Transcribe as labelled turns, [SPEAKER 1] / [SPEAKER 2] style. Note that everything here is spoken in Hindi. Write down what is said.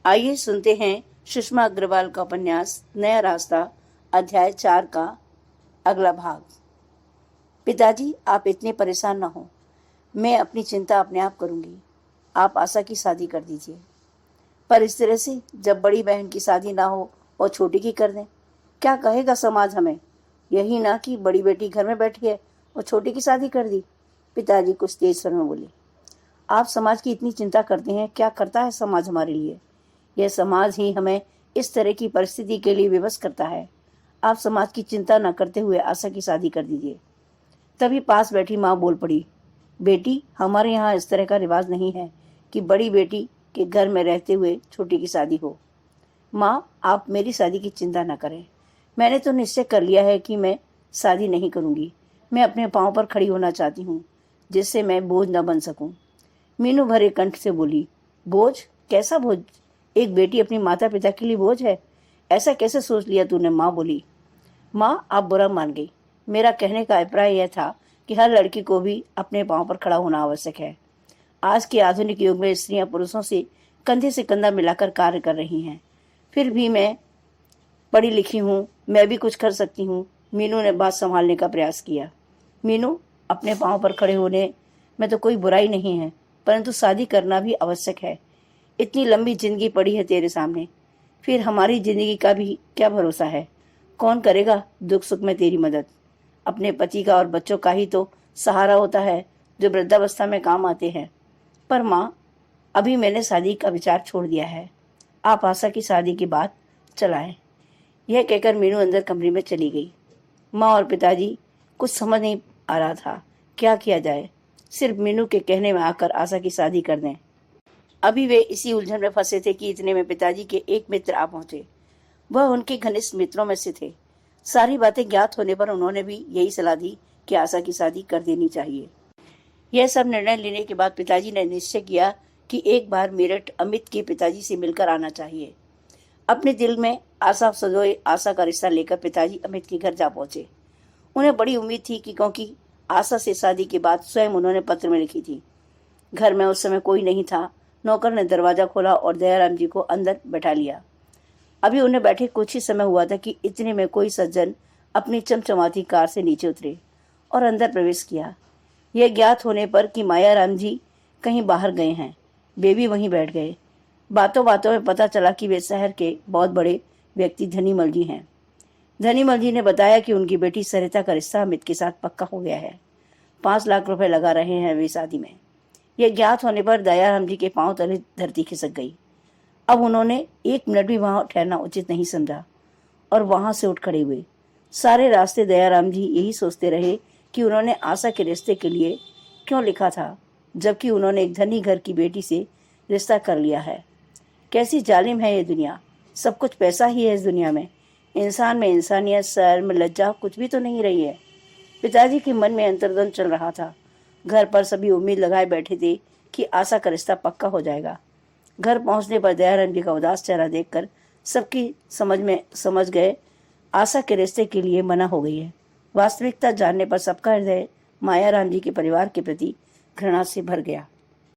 [SPEAKER 1] आइए सुनते हैं सुषमा अग्रवाल का उपन्यास नया रास्ता, अध्याय 4 का अगला भाग। पिताजी, आप इतने परेशान ना हो। मैं अपनी चिंता अपने आप करूंगी। आप आशा की शादी कर दीजिए। पर इस तरह से, जब बड़ी बहन की शादी ना हो और छोटी की कर दें, क्या कहेगा समाज हमें? यही ना कि बड़ी बेटी घर में बैठी है और छोटी की शादी कर दी। पिताजी कुछ तेज स्वर में बोले। आप समाज की इतनी चिंता करते हैं, क्या करता है समाज हमारे लिए? यह समाज ही हमें इस तरह की परिस्थिति के लिए विवश करता है। आप समाज की चिंता न करते हुए आशा की शादी कर दीजिए। तभी पास बैठी माँ बोल पड़ी, बेटी, हमारे यहाँ इस तरह का रिवाज नहीं है कि बड़ी बेटी के घर में रहते हुए छोटी की शादी हो। माँ, आप मेरी शादी की चिंता न करें। मैंने तो निश्चय कर लिया है कि मैं शादी नहीं करूँगी। मैं अपने पाँव पर खड़ी होना चाहती हूँ, जिससे मैं बोझ न बन सकूँ। मीनू भरे कंठ से बोली, बोझ? कैसा बोझ? एक बेटी अपनी माता पिता के लिए बोझ है? ऐसा कैसे सोच लिया तूने? माँ बोली। माँ, आप बुरा मान गई। मेरा कहने का अभिप्राय यह था कि हर लड़की को भी अपने पाँव पर खड़ा होना आवश्यक है। आज के आधुनिक युग में स्त्रियां पुरुषों से कंधा मिलाकर कार्य कर रही हैं। फिर भी मैं पढ़ी लिखी हूँ, मैं भी कुछ कर सकती हूँ। मीनू ने बात संभालने का प्रयास किया। मीनू, अपने पाँव पर खड़े होने में तो कोई बुराई नहीं है, परंतु शादी करना भी आवश्यक है। इतनी लंबी जिंदगी पड़ी है तेरे सामने, फिर हमारी जिंदगी का भी क्या भरोसा है? कौन करेगा दुख सुख में तेरी मदद? अपने पति का और बच्चों का ही तो सहारा होता है, जो वृद्धावस्था में काम आते हैं। पर माँ, अभी मैंने शादी का विचार छोड़ दिया है। आप आशा की शादी की बात चलाएं। यह कहकर मीनू अंदर कमरे में चली गई। माँ और पिताजी कुछ समझ नहीं आ रहा था, क्या किया जाए। सिर्फ मीनू के कहने में आकर आशा की शादी कर दें। अभी वे इसी उलझन में फंसे थे कि इतने में पिताजी के एक मित्र आ पहुंचे। वह उनके घनिष्ठ मित्रों में से थे। सारी बातें ज्ञात होने पर उन्होंने भी यही सलाह दी कि आशा की शादी कर देनी चाहिए। यह सब निर्णय लेने के बाद पिताजी ने निश्चय किया कि एक बार मेरठ अमित के पिताजी से मिलकर आना चाहिए। अपने दिल में आशा सजोए आशा का रिश्ता लेकर पिताजी अमित के घर जा पहुंचे। उन्हें बड़ी उम्मीद थी कि क्योंकि आशा से शादी की बात स्वयं उन्होंने पत्र में लिखी थी। घर में उस समय कोई नहीं था। नौकर ने दरवाजा खोला और दयाराम जी को अंदर बैठा लिया। अभी उन्हें बैठे कुछ ही समय हुआ था कि इतने में कोई सज्जन अपनी चमचमाती कार से नीचे उतरे और अंदर प्रवेश किया। यह ज्ञात होने पर कि मायाराम जी कहीं बाहर गए हैं, वे भी वहीं बैठ गए। बातों बातों में पता चला कि वे शहर के बहुत बड़े व्यक्ति धनीमल जी हैं। धनीमल जी ने बताया कि उनकी बेटी सरिता का रिश्ता अमित के साथ पक्का हो गया है। 5 लाख रुपए लगा रहे हैं वे शादी में। यह ज्ञात होने पर दयाराम जी के पांव तले धरती खिसक गई। अब उन्होंने 1 मिनट भी वहां ठहरना उचित नहीं समझा और वहां से उठ खड़े हुए। सारे रास्ते दयाराम जी यही सोचते रहे कि उन्होंने आशा के रिश्ते के लिए क्यों लिखा था, जबकि उन्होंने एक धनी घर की बेटी से रिश्ता कर लिया है। कैसी जालिम है ये दुनिया। सब कुछ पैसा ही है इस दुनिया में। इंसान में इंसानियत, शर्म, लज्जा कुछ भी तो नहीं रही है। पिताजी के मन में अंतर्द्वंद चल रहा था। घर पर सभी उम्मीद लगाए बैठे थे कि आशा का रिश्ता पक्का हो जाएगा। घर पहुंचने पर दयाराम जी का उदास चेहरा देखकर सबकी समझ गए आशा के रिश्ते के लिए मना हो गई है। वास्तविकता जानने पर सबका हृदय मायाराम जी के परिवार के प्रति घृणा से भर गया।